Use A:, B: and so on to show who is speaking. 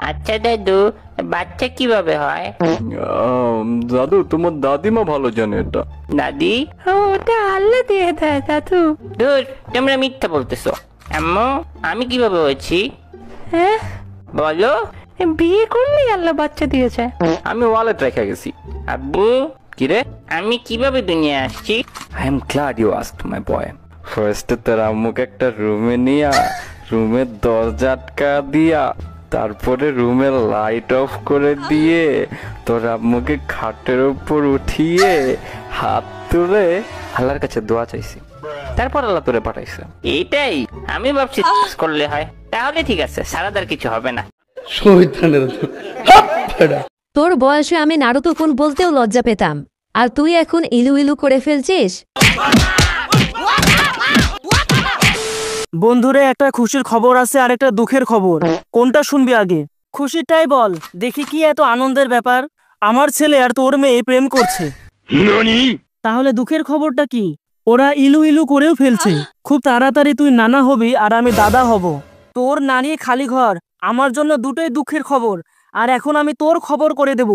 A: আচ্ছা দাদু, বাচ্চা কিভাবে হয়?
B: দাদু, তোমার দাদিমা ভালো জানে এটা।
A: দাদি? ওটা আল্লাহ দিয়ে দেয় দাদু। ধুর, তোমরা মিথ্যা বলতেছো। আম্মু, আমি কিভাবে হয়েছি? হ্যাঁ বলো। বিয়ে করলেই আল্লাহ বাচ্চা দিয়েছে।
B: আমি ওয়ালেট রেখে গেছি।
A: আব্বু,
B: কিরে?
A: আমি কিভাবে দুনিয়া আসছি?
B: I am glad you asked my boy. ফার্স্টে তোর আম্মুকে একটা রুমে নিয়া রুমের দরজা আটকা দিয়া, তারপরে রুমের লাইট অফ করে দিয়ে তোর আম্মুকে খাটের উপর উঠিয়ে হাত তুলে আল্লাহর কাছে দোয়া চাইছি, তারপর আল্লাহ তোরে পাঠাইছে।
A: এটাই আমি ভাবছি করলে হয়। তাহলে ঠিক আছে, সারাদার কিছু হবে না।
C: তোর বয়সে আমি নারুতো কোন বলতেও লজ্জা পেতাম, আর তুই এখন ইলু ইলু করে ফেলছিস।
D: বন্ধুরে, একটা খুশির খবর আছে আর একটা দুঃখের খবর। কোনটা শুনবি আগে? খুশিটাই বল দেখি, কি এত আনন্দের ব্যাপার? আমার ছেলে আর তোর মেয়ে প্রেম করছে। তাহলে দুঃখের খবরটা কি? ওরা ইলু ইলু করেও ফেলছে। খুব তাড়াতাড়ি তুই নানা হবি আর আমি দাদা হব। তোর নানি খালি ঘর, আমার জন্য দুটোই দুঃখের খবর। আর এখন আমি তোর খবর করে দেব।